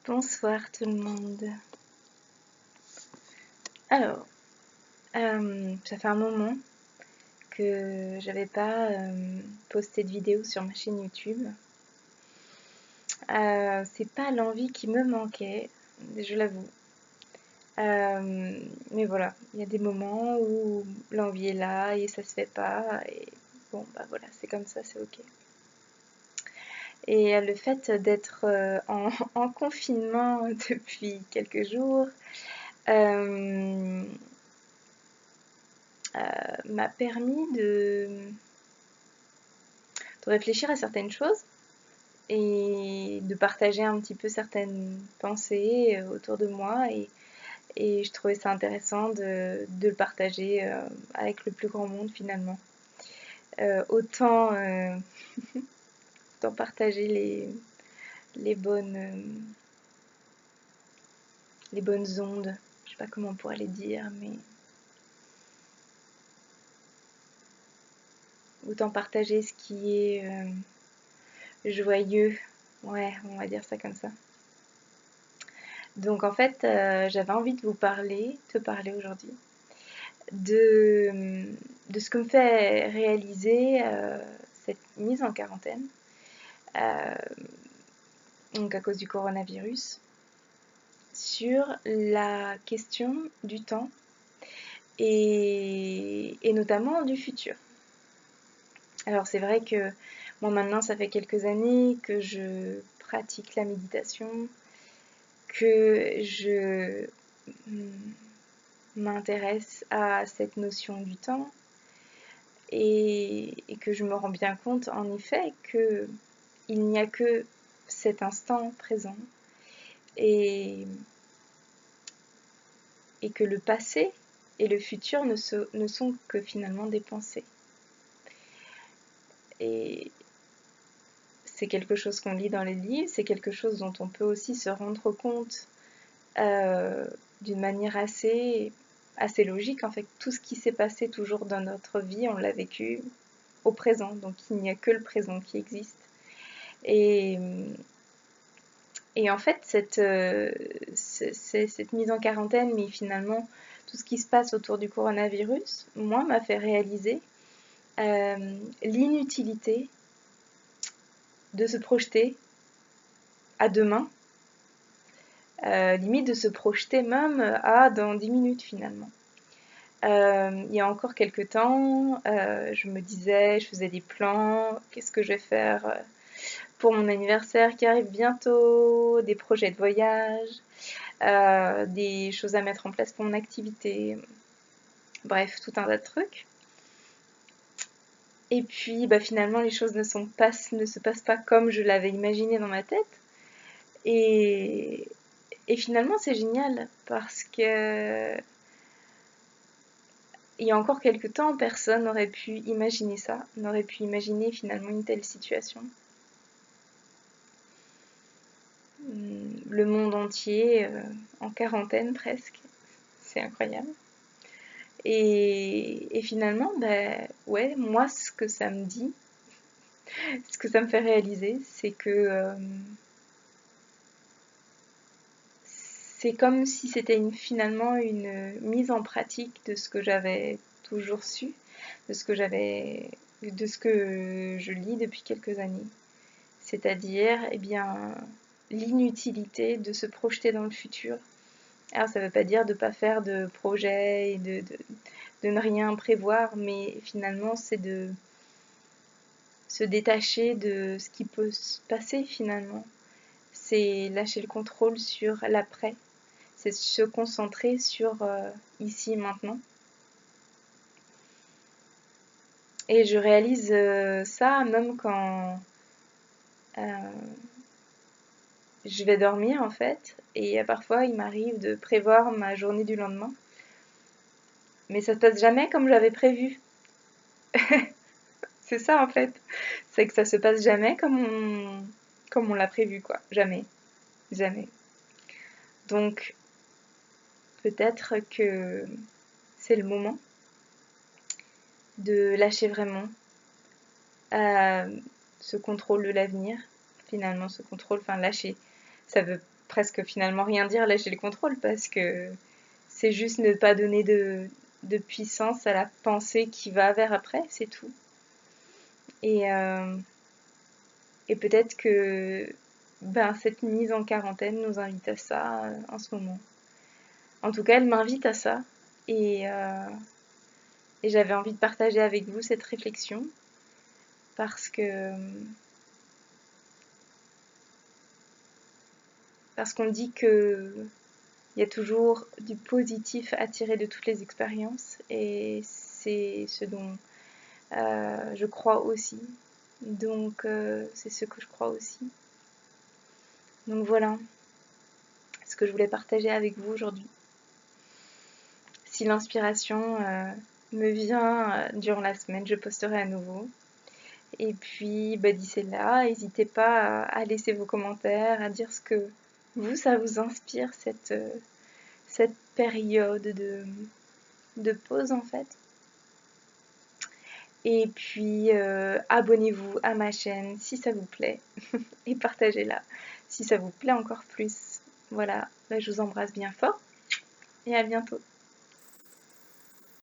Bonsoir tout le monde. Alors, ça fait un moment que j'avais pas posté de vidéo sur ma chaîne YouTube. C'est pas l'envie qui me manquait, je l'avoue. Mais voilà, il y a des moments où l'envie est là et ça se fait pas. Et bon, bah voilà, c'est comme ça, c'est ok. Et le fait d'être en confinement depuis quelques jours, euh, m'a permis de réfléchir à certaines choses et de partager un petit peu certaines pensées autour de moi et je trouvais ça intéressant de le partager avec le plus grand monde finalement. Autant, autant partager les bonnes, les bonnes ondes, je sais pas comment on pourrait les dire, mais autant partager ce qui est joyeux, ouais, on va dire ça comme ça. Donc en fait, j'avais envie de vous parler, te parler aujourd'hui, de, de ce que me fait réaliser cette mise en quarantaine, euh, donc à cause du coronavirus, sur la question du temps et notamment du futur. Alors c'est vrai que moi maintenant, ça fait quelques années que je pratique la méditation, que je m'intéresse à cette notion du temps et que je me rends bien compte en effet que il n'y a que cet instant présent et, et que le passé et le futur ne sont que finalement des pensées. Et c'est quelque chose qu'on lit dans les livres, c'est quelque chose dont on peut aussi se rendre compte euh, d'une manière assez logique. En fait, tout ce qui s'est passé toujours dans notre vie, on l'a vécu au présent, donc il n'y a que le présent qui existe. Et, et en fait, cette mise en quarantaine, mais finalement tout ce qui se passe autour du coronavirus, moi, m'a fait réaliser l'inutilité de se projeter à demain, limite de se projeter même à dans 10 minutes finalement. Il y a encore quelques temps, je me disais, je faisais des plans, qu'est-ce que je vais faire pour mon anniversaire qui arrive bientôt, des projets de voyage, des choses à mettre en place pour mon activité, bref, tout un tas de trucs. Et puis bah, finalement, les choses ne se passent pas comme je l'avais imaginé dans ma tête. Et, et finalement, c'est génial parce que il y a encore quelques temps, personne n'aurait pu imaginer ça, n'aurait pu imaginer finalement une telle situation. Le monde entier en quarantaine presque, c'est incroyable. Et finalement, ben ouais, moi ce que ça me dit, ce que ça me fait réaliser, c'est que c'est comme si c'était finalement une mise en pratique de ce que j'avais toujours su, de ce que je lis depuis quelques années. C'est-à-dire, eh bien, l'inutilité de se projeter dans le futur. Alors, ça ne veut pas dire de ne pas faire de projet et de ne rien prévoir, mais finalement, c'est de se détacher de ce qui peut se passer finalement. C'est lâcher le contrôle sur l'après. C'est se concentrer sur ici et maintenant. Et je réalise ça même quand je vais dormir en fait. Et parfois, il m'arrive de prévoir ma journée du lendemain. Mais ça se passe jamais comme j'avais prévu. C'est ça en fait. C'est que ça se passe jamais comme on l'a prévu quoi. Jamais. Jamais. Donc, peut-être que c'est le moment de lâcher vraiment ce contrôle de l'avenir. Finalement, ce contrôle, enfin lâcher. Ça veut presque finalement rien dire, lâcher le contrôle, parce que c'est juste ne pas donner de puissance à la pensée qui va vers après, c'est tout. Et, et peut-être que cette mise en quarantaine nous invite à ça en ce moment. En tout cas, elle m'invite à ça. Et j'avais envie de partager avec vous cette réflexion parce qu'on dit que il y a toujours du positif à tirer de toutes les expériences, et c'est ce dont je crois aussi. Donc c'est ce que je crois aussi. Donc voilà ce que je voulais partager avec vous aujourd'hui. Si l'inspiration me vient durant la semaine, je posterai à nouveau. Et puis d'ici là, n'hésitez pas à laisser vos commentaires, à dire ce que vous, ça vous inspire, cette période de pause en fait. Et puis abonnez-vous à ma chaîne si ça vous plaît et partagez-la si ça vous plaît encore plus. Voilà, je vous embrasse bien fort et à bientôt.